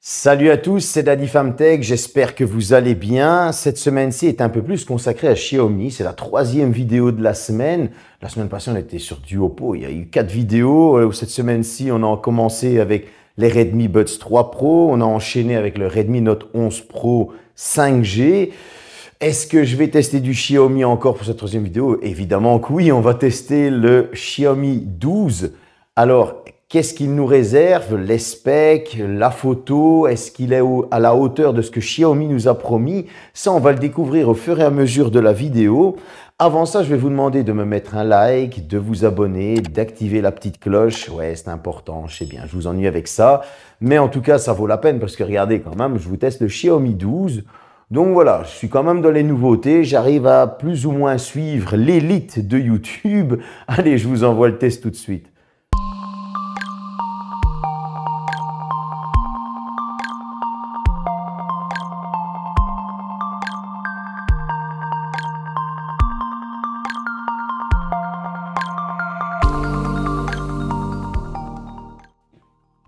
Salut à tous, c'est Daddy Famtech, j'espère que vous allez bien. Cette semaine-ci est un peu plus consacrée à Xiaomi, c'est la troisième vidéo de la semaine. La semaine passée, on était sur du Oppo, il y a eu 4 vidéos. Cette semaine-ci, on a commencé avec les Redmi Buds 3 Pro, on a enchaîné avec le Redmi Note 11 Pro 5G. Est-ce que je vais tester du Xiaomi encore pour cette troisième vidéo? Évidemment que oui, on va tester le Xiaomi 12. Alors, qu'est-ce qu'il nous réserve? Les specs, la photo, est-ce qu'il est à la hauteur de ce que Xiaomi nous a promis? Ça, on va le découvrir au fur et à mesure de la vidéo. Avant ça, je vais vous demander de me mettre un like, de vous abonner, d'activer la petite cloche. Ouais, c'est important, je sais bien, je vous ennuie avec ça. Mais en tout cas, ça vaut la peine parce que regardez quand même, je vous teste le Xiaomi 12. Donc voilà, je suis quand même dans les nouveautés. J'arrive à plus ou moins suivre l'élite de YouTube. Allez, je vous envoie le test tout de suite.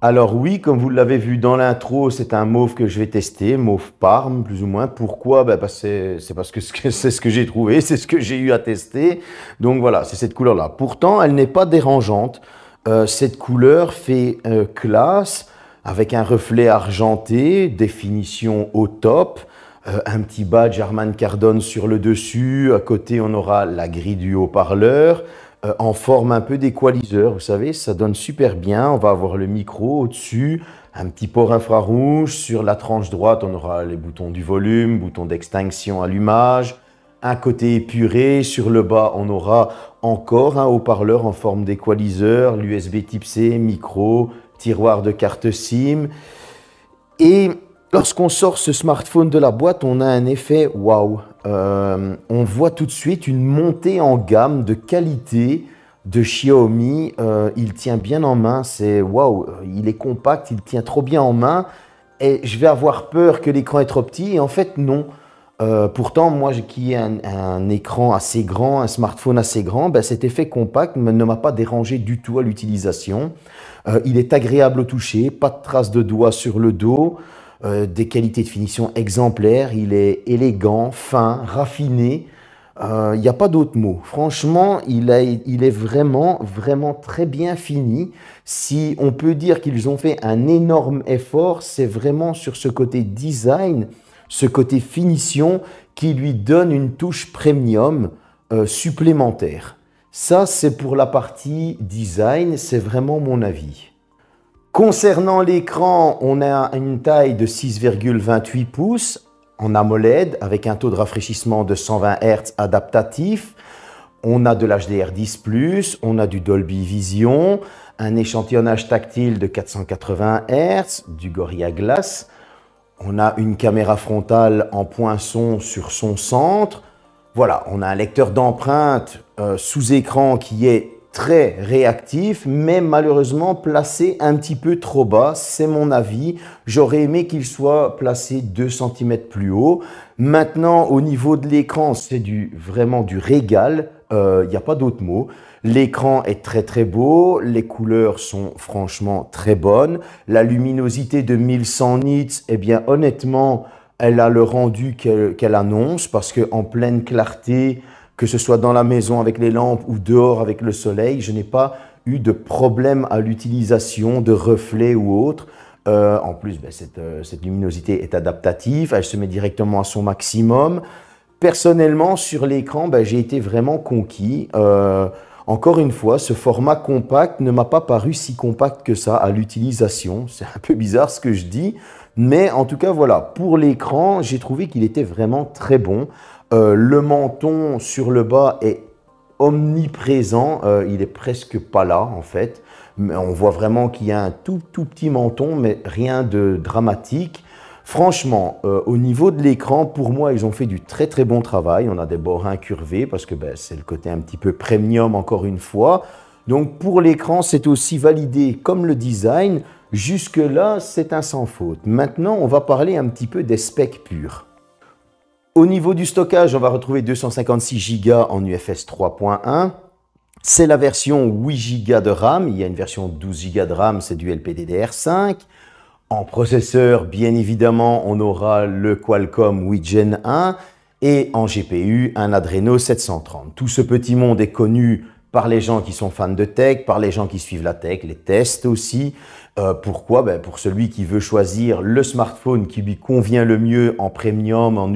Alors oui, comme vous l'avez vu dans l'intro, c'est un mauve que je vais tester, mauve Parme, plus ou moins. Pourquoi? C'est parce que c'est ce que j'ai trouvé, c'est ce que j'ai eu à tester. Donc voilà, c'est cette couleur-là. Pourtant, elle n'est pas dérangeante. Cette couleur fait classe, avec un reflet argenté, définition au top. Un petit badge Harman Kardon sur le dessus. À côté, on aura la grille du haut-parleur. En forme un peu d'équaliseur, vous savez, ça donne super bien. On va avoir le micro au-dessus, un petit port infrarouge. Sur la tranche droite, on aura les boutons du volume, bouton d'extinction, allumage. Un côté épuré. Sur le bas, on aura encore un haut-parleur en forme d'équaliseur, l'USB type C, micro, tiroir de carte SIM. Et lorsqu'on sort ce smartphone de la boîte, on a un effet waouh. On voit tout de suite une montée en gamme de qualité de Xiaomi. Il tient bien en main, c'est waouh. Il est compact, il tient trop bien en main. Et je vais avoir peur que l'écran est trop petit. Et en fait, non. Pourtant, moi qui ai un écran assez grand, un smartphone assez grand, ben, cet effet compact ne m'a pas dérangé du tout à l'utilisation. Il est agréable au toucher, pas de traces de doigts sur le dos. Des qualités de finition exemplaires, il est élégant, fin, raffiné, il n'y a pas d'autre mot. Franchement, il est vraiment, vraiment très bien fini. Si on peut dire qu'ils ont fait un énorme effort, c'est vraiment sur ce côté design, ce côté finition qui lui donne une touche premium supplémentaire. Ça, c'est pour la partie design, c'est vraiment mon avis. Concernant l'écran, on a une taille de 6,28 pouces en AMOLED avec un taux de rafraîchissement de 120 Hz adaptatif. On a de l'HDR10+, on a du Dolby Vision, un échantillonnage tactile de 480 Hz, du Gorilla Glass. On a une caméra frontale en poinçon sur son centre. Voilà, on a un lecteur d'empreintes sous écran qui est très réactif, mais malheureusement placé un petit peu trop bas, c'est mon avis. J'aurais aimé qu'il soit placé 2 cm plus haut. Maintenant, au niveau de l'écran, c'est vraiment du régal, il n'y a pas d'autre mot. L'écran est très très beau, les couleurs sont franchement très bonnes. La luminosité de 1100 nits, eh bien honnêtement, elle a le rendu qu'elle annonce, parce qu'en pleine clarté, que ce soit dans la maison avec les lampes ou dehors avec le soleil, je n'ai pas eu de problème à l'utilisation de reflets ou autres. En plus, cette luminosité est adaptative, elle se met directement à son maximum. Personnellement, sur l'écran, j'ai été vraiment conquis. Encore une fois, ce format compact ne m'a pas paru si compact que ça à l'utilisation. C'est un peu bizarre ce que je dis, mais en tout cas, voilà, pour l'écran, j'ai trouvé qu'il était vraiment très bon. Le menton sur le bas est omniprésent, il est presque pas là en fait. Mais on voit vraiment qu'il y a un tout petit menton, mais rien de dramatique. Franchement, au niveau de l'écran, pour moi, ils ont fait du très très bon travail. On a des bords incurvés parce que c'est le côté un petit peu premium encore une fois. Donc pour l'écran, c'est aussi validé comme le design. Jusque-là, c'est un sans faute. Maintenant, on va parler un petit peu des specs purs. Au niveau du stockage, on va retrouver 256 Go en UFS 3.1. C'est la version 8 Go de RAM. Il y a une version 12 Go de RAM, c'est du LPDDR5. En processeur, bien évidemment, on aura le Qualcomm 8 Gen 1 et en GPU, un Adreno 730. Tout ce petit monde est connu par les gens qui sont fans de tech, par les gens qui suivent la tech, les tests aussi. Pourquoi? Pour celui qui veut choisir le smartphone qui lui convient le mieux en premium, en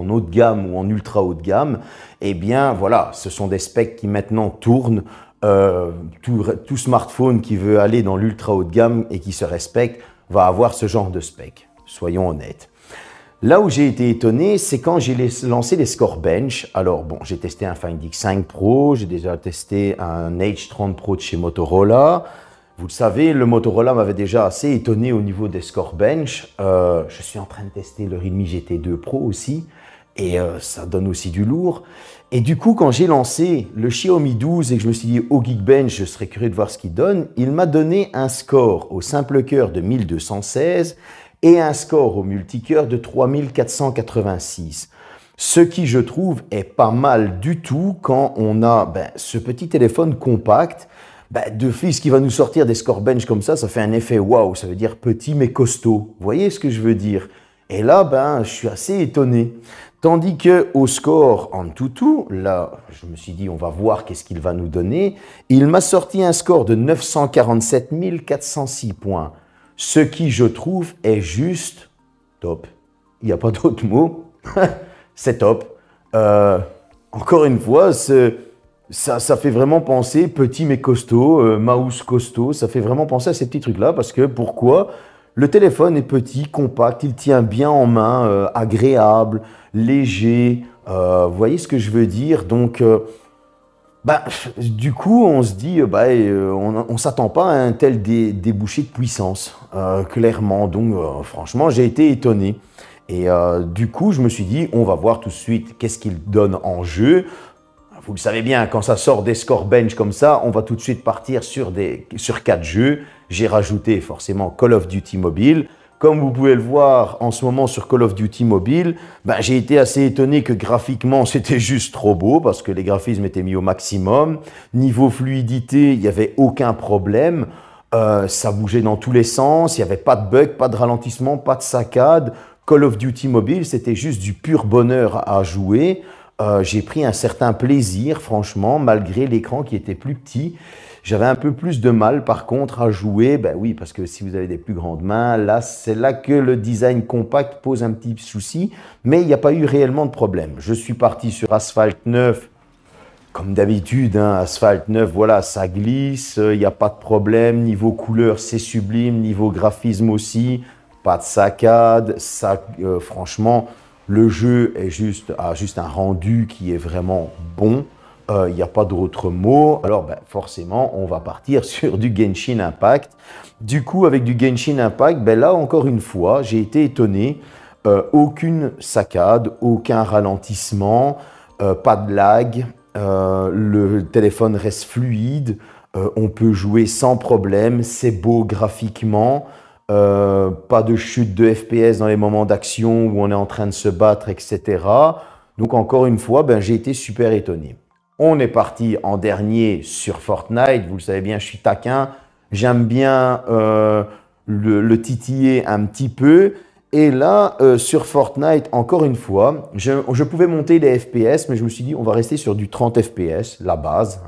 haut de gamme ou en ultra haut de gamme, eh bien voilà, ce sont des specs qui maintenant tournent. Tout smartphone qui veut aller dans l'ultra haut de gamme et qui se respecte va avoir ce genre de spec, soyons honnêtes. Là où j'ai été étonné, c'est quand j'ai lancé les scores bench. Alors bon, j'ai testé un Find X5 Pro, j'ai déjà testé un H30 Pro de chez Motorola. Vous le savez, le Motorola m'avait déjà assez étonné au niveau des scores bench. Je suis en train de tester le Realme GT2 Pro aussi, et ça donne aussi du lourd. Et du coup, quand j'ai lancé le Xiaomi 12 et que je me suis dit au Geekbench, je serais curieux de voir ce qu'il donne, il m'a donné un score au simple cœur de 1216 et un score au multicœur de 3486. Ce qui, je trouve, est pas mal du tout quand on a ce petit téléphone compact. D'office qui va nous sortir des scores bench comme ça fait un effet waouh, ça veut dire petit mais costaud. Vous voyez ce que je veux dire? Et là, je suis assez étonné. Tandis que au score AnTuTu, là, je me suis dit, on va voir qu'est-ce qu'il va nous donner. Il m'a sorti un score de 947 406 points, ce qui, je trouve, est juste top. Il n'y a pas d'autre mot. C'est top. Encore une fois, ça fait vraiment penser, petit mais costaud, mouse costaud, ça fait vraiment penser à ces petits trucs-là, parce que pourquoi? Le téléphone est petit, compact, il tient bien en main, agréable, léger, vous voyez ce que je veux dire? Donc, du coup, on se dit, on ne s'attend pas à un tel débouché de puissance, clairement. Donc, franchement, j'ai été étonné. Et du coup, je me suis dit, on va voir tout de suite qu'est-ce qu'il donne en jeu. Vous le savez bien, quand ça sort des scores bench comme ça, on va tout de suite partir sur 4 jeux. J'ai rajouté forcément Call of Duty Mobile. Comme vous pouvez le voir en ce moment sur Call of Duty Mobile, j'ai été assez étonné que graphiquement c'était juste trop beau parce que les graphismes étaient mis au maximum. Niveau fluidité, il n'y avait aucun problème. Ça bougeait dans tous les sens, il n'y avait pas de bug, pas de ralentissement, pas de saccade. Call of Duty Mobile, c'était juste du pur bonheur à jouer. J'ai pris un certain plaisir, franchement, malgré l'écran qui était plus petit. J'avais un peu plus de mal, par contre, à jouer. Oui, parce que si vous avez des plus grandes mains, là, c'est là que le design compact pose un petit souci. Mais il n'y a pas eu réellement de problème. Je suis parti sur Asphalt 9. Comme d'habitude, Asphalt 9, voilà, ça glisse. Il n'y a pas de problème. Niveau couleur, c'est sublime. Niveau graphisme aussi, pas de saccade. Franchement, le jeu a juste un rendu qui est vraiment bon. Il n'y a pas d'autre mot. Alors, forcément, on va partir sur du Genshin Impact. Du coup, avec du Genshin Impact, là, encore une fois, j'ai été étonné. Aucune saccade, aucun ralentissement, pas de lag. Le téléphone reste fluide. On peut jouer sans problème. C'est beau graphiquement. Pas de chute de FPS dans les moments d'action où on est en train de se battre, etc. Donc encore une fois, j'ai été super étonné. On est parti en dernier sur Fortnite. Vous le savez bien, je suis taquin. J'aime bien le titiller un petit peu. Et là, sur Fortnite, encore une fois, je pouvais monter les FPS, mais je me suis dit, on va rester sur du 30 FPS, la base,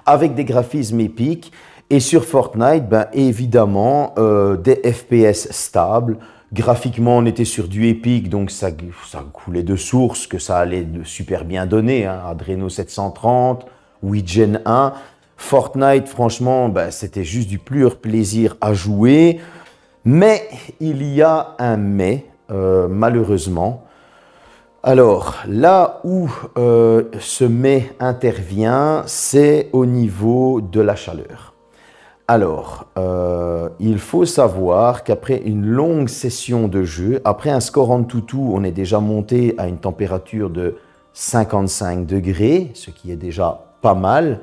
avec des graphismes épiques. Et sur Fortnite, évidemment, des FPS stables. Graphiquement, on était sur du Epic, donc ça coulait de source, que ça allait super bien donner. Adreno 730, 8 Gen 1. Fortnite, franchement, c'était juste du pur plaisir à jouer. Mais il y a un mais, malheureusement. Alors, là où ce mais intervient, c'est au niveau de la chaleur. Alors, il faut savoir qu'après une longue session de jeu, après un score AnTuTu, on est déjà monté à une température de 55 degrés, ce qui est déjà pas mal.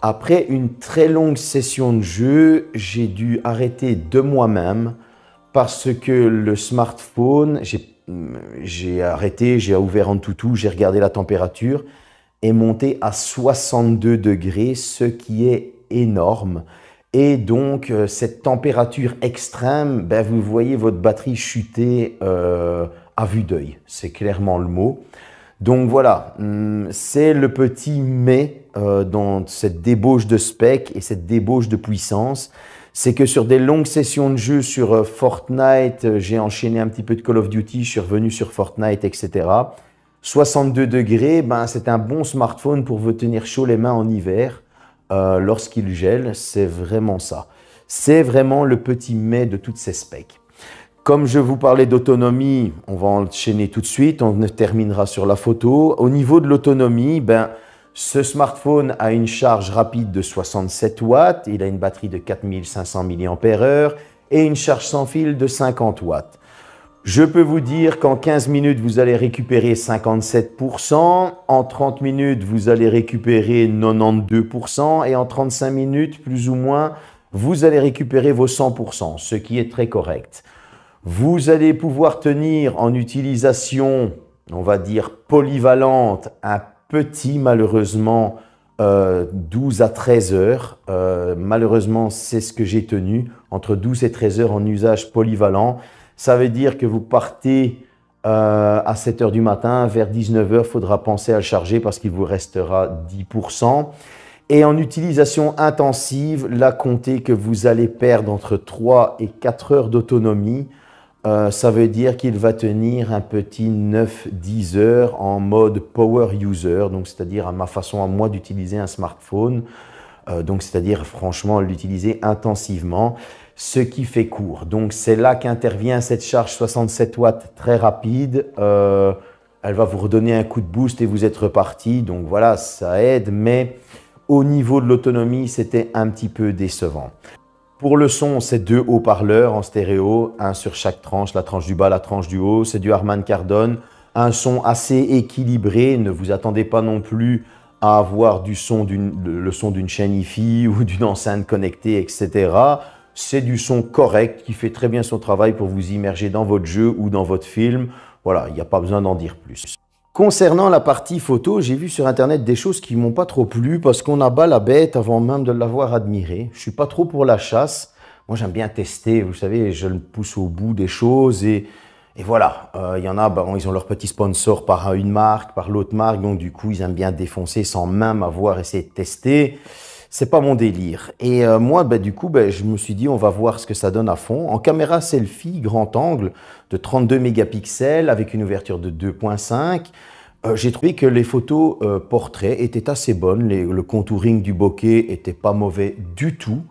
Après une très longue session de jeu, j'ai dû arrêter de moi-même parce que le smartphone, j'ai arrêté, j'ai ouvert AnTuTu, j'ai regardé la température, est monté à 62 degrés, ce qui est énorme. Et donc, cette température extrême, ben, vous voyez votre batterie chuter à vue d'œil. C'est clairement le mot. Donc voilà, c'est le petit mais dans cette débauche de spec et cette débauche de puissance. C'est que sur des longues sessions de jeu sur Fortnite, j'ai enchaîné un petit peu de Call of Duty, je suis revenu sur Fortnite, etc. 62 degrés, ben, c'est un bon smartphone pour vous tenir chaud les mains en hiver lorsqu'il gèle. C'est vraiment ça. C'est vraiment le petit mais de toutes ces specs. Comme je vous parlais d'autonomie, on va enchaîner tout de suite, on terminera sur la photo. Au niveau de l'autonomie, ben, ce smartphone a une charge rapide de 67 watts, il a une batterie de 4500 mAh et une charge sans fil de 50 watts. Je peux vous dire qu'en 15 minutes, vous allez récupérer 57%, en 30 minutes, vous allez récupérer 92% et en 35 minutes, plus ou moins, vous allez récupérer vos 100%, ce qui est très correct. Vous allez pouvoir tenir en utilisation, on va dire polyvalente, un petit malheureusement 12 à 13 heures. Malheureusement, c'est ce que j'ai tenu, entre 12 et 13 heures en usage polyvalent. Ça veut dire que vous partez à 7 heures du matin, vers 19 heures, il faudra penser à le charger parce qu'il vous restera 10%. Et en utilisation intensive, là, comptez que vous allez perdre entre 3 et 4 heures d'autonomie. Ça veut dire qu'il va tenir un petit 9-10 heures en mode power user, donc c'est-à-dire à ma façon à moi d'utiliser un smartphone, donc c'est-à-dire franchement l'utiliser intensivement, ce qui fait court. Donc c'est là qu'intervient cette charge 67 watts très rapide. Elle va vous redonner un coup de boost et vous êtes reparti. Donc voilà, ça aide, mais au niveau de l'autonomie, c'était un petit peu décevant. Pour le son, c'est 2 haut-parleurs en stéréo, un sur chaque tranche, la tranche du bas, la tranche du haut. C'est du Harman Kardon, un son assez équilibré. Ne vous attendez pas non plus à avoir le son d'une chaîne Hi-Fi ou d'une enceinte connectée, etc. C'est du son correct qui fait très bien son travail pour vous immerger dans votre jeu ou dans votre film. Voilà, il n'y a pas besoin d'en dire plus. Concernant la partie photo, j'ai vu sur internet des choses qui m'ont pas trop plu parce qu'on abat la bête avant même de l'avoir admirée. Je suis pas trop pour la chasse. Moi, j'aime bien tester, vous savez, je le pousse au bout des choses et voilà. Il y en a, bon, ils ont leur petit sponsor par une marque, par l'autre marque, donc du coup, ils aiment bien défoncer sans même avoir essayé de tester. C'est pas mon délire. Et moi, du coup, je me suis dit, on va voir ce que ça donne à fond. En caméra selfie, grand angle de 32 mégapixels avec une ouverture de 2.5. J'ai trouvé que les photos portraits étaient assez bonnes. Le contouring du bokeh était pas mauvais du tout.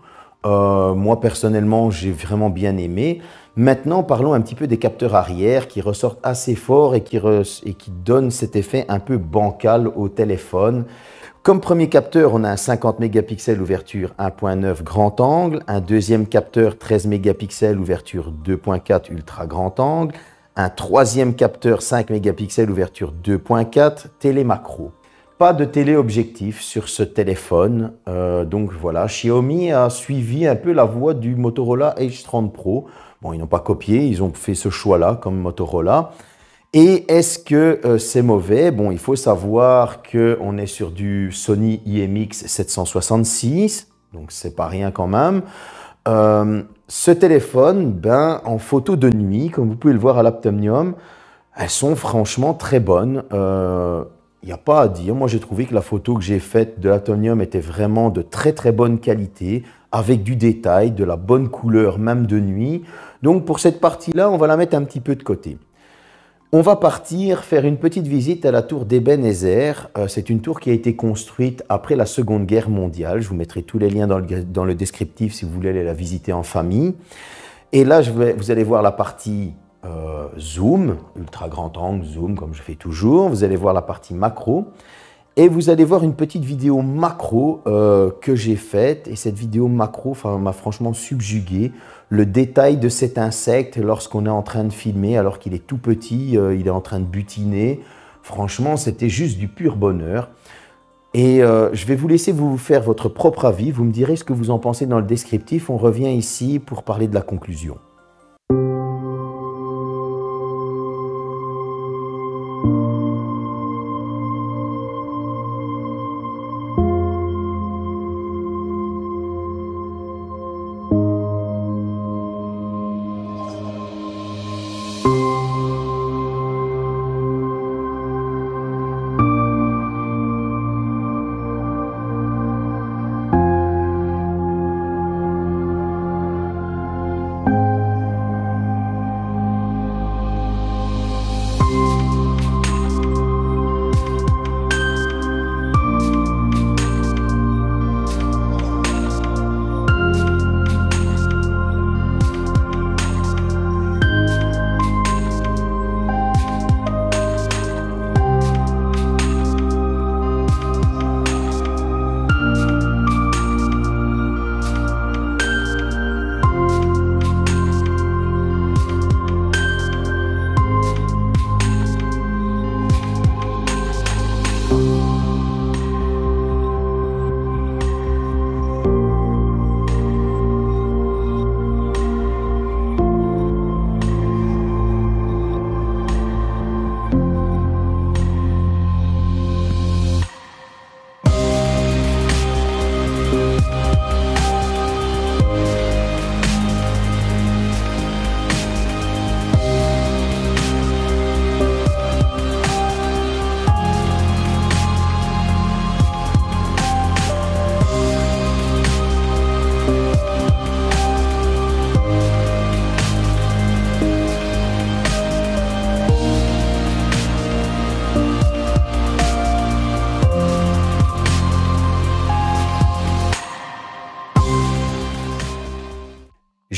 Moi, personnellement, j'ai vraiment bien aimé. Maintenant, parlons un petit peu des capteurs arrière qui ressortent assez fort et qui donnent cet effet un peu bancal au téléphone. Comme premier capteur, on a un 50 mégapixels ouverture 1.9 grand angle, un deuxième capteur 13 mégapixels ouverture 2.4 ultra grand angle, un troisième capteur 5 mégapixels ouverture 2.4 télé macro. Pas de téléobjectif sur ce téléphone, donc voilà, Xiaomi a suivi un peu la voie du Motorola H30 Pro. Bon, ils n'ont pas copié, ils ont fait ce choix-là comme Motorola. Et est-ce que c'est mauvais? Bon, il faut savoir qu'on est sur du Sony IMX 766, donc c'est pas rien quand même. Ce téléphone, en photo de nuit, comme vous pouvez le voir à l'Aptomnium, elles sont franchement très bonnes. Il n'y a pas à dire. Moi, j'ai trouvé que la photo que j'ai faite de l'Aptomnium était vraiment de très très bonne qualité, avec du détail, de la bonne couleur, même de nuit. Donc pour cette partie-là, on va la mettre un petit peu de côté. On va partir faire une petite visite à la tour d'Ebenezer. C'est une tour qui a été construite après la Seconde Guerre mondiale. Je vous mettrai tous les liens dans le descriptif si vous voulez aller la visiter en famille. Et là, vous allez voir la partie zoom, ultra grand angle, zoom comme je fais toujours. Vous allez voir la partie macro. Et vous allez voir une petite vidéo macro que j'ai faite. Et cette vidéo macro m'a franchement subjugué. Le détail de cet insecte lorsqu'on est en train de filmer, alors qu'il est tout petit, il est en train de butiner. Franchement, c'était juste du pur bonheur. Et je vais vous laisser vous faire votre propre avis. Vous me direz ce que vous en pensez dans le descriptif. On revient ici pour parler de la conclusion.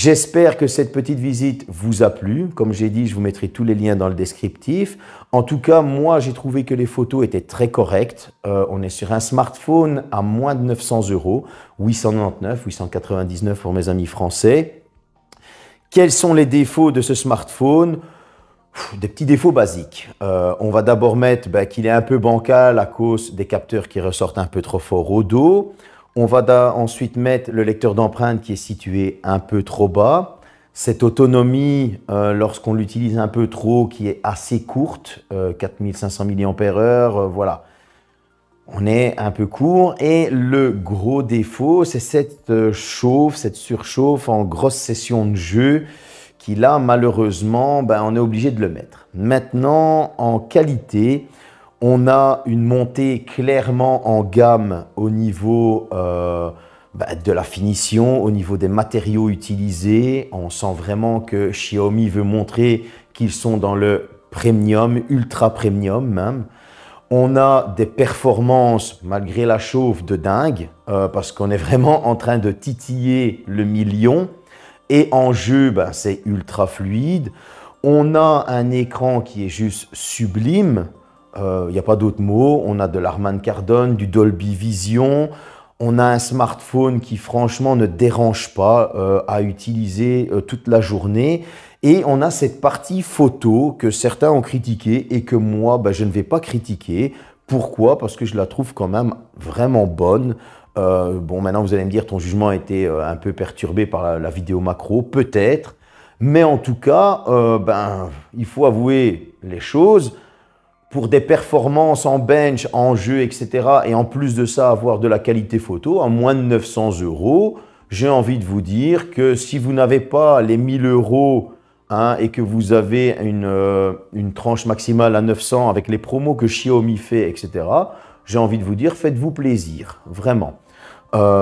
J'espère que cette petite visite vous a plu. Comme j'ai dit, je vous mettrai tous les liens dans le descriptif. En tout cas, moi, j'ai trouvé que les photos étaient très correctes. On est sur un smartphone à moins de 900 €, 899, 899 pour mes amis français. Quels sont les défauts de ce smartphone? Des petits défauts basiques. On va d'abord mettre qu'il est un peu bancal à cause des capteurs qui ressortent un peu trop fort au dos. On va ensuite mettre le lecteur d'empreintes qui est situé un peu trop bas. Cette autonomie, lorsqu'on l'utilise un peu trop, qui est assez courte, 4500 mAh, voilà. On est un peu court. Et le gros défaut, c'est cette surchauffe en grosse session de jeu qui là, malheureusement, on est obligé de le mettre. Maintenant, en qualité, on a une montée clairement en gamme au niveau de la finition, au niveau des matériaux utilisés. On sent vraiment que Xiaomi veut montrer qu'ils sont dans le premium, ultra premium même. On a des performances, malgré la chauffe, de dingue, parce qu'on est vraiment en train de titiller le million. Et en jeu, c'est ultra fluide. On a un écran qui est juste sublime. Il n'y a pas d'autre mot. On a de l'Harman Kardon, du Dolby Vision. On a un smartphone qui franchement ne dérange pas à utiliser toute la journée. Et on a cette partie photo que certains ont critiquée et que moi, je ne vais pas critiquer. Pourquoi? Parce que je la trouve quand même vraiment bonne. Bon, maintenant vous allez me dire ton jugement a été un peu perturbé par la vidéo macro, peut-être. Mais en tout cas, il faut avouer les choses. Pour des performances en bench, en jeu, etc. et en plus de ça, avoir de la qualité photo à moins de 900 €, j'ai envie de vous dire que si vous n'avez pas les 1000 € et que vous avez une tranche maximale à 900 avec les promos que Xiaomi fait, etc., j'ai envie de vous dire, faites-vous plaisir, vraiment.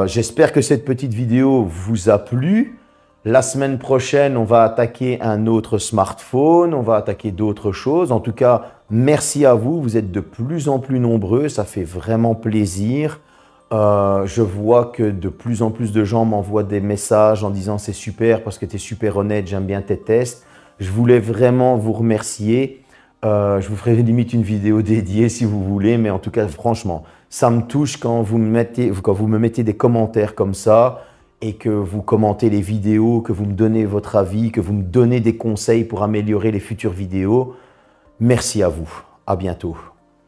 J'espère que cette petite vidéo vous a plu. La semaine prochaine, on va attaquer un autre smartphone, on va attaquer d'autres choses. En tout cas, merci à vous, vous êtes de plus en plus nombreux, ça fait vraiment plaisir. Je vois que de plus en plus de gens m'envoient des messages en disant c'est super parce que tu es super honnête, j'aime bien tes tests. Je voulais vraiment vous remercier. Je vous ferai limite une vidéo dédiée si vous voulez, mais en tout cas, franchement, ça me touche quand vous me mettez des commentaires comme ça et que vous commentez les vidéos, que vous me donnez votre avis, que vous me donnez des conseils pour améliorer les futures vidéos. Merci à vous. À bientôt.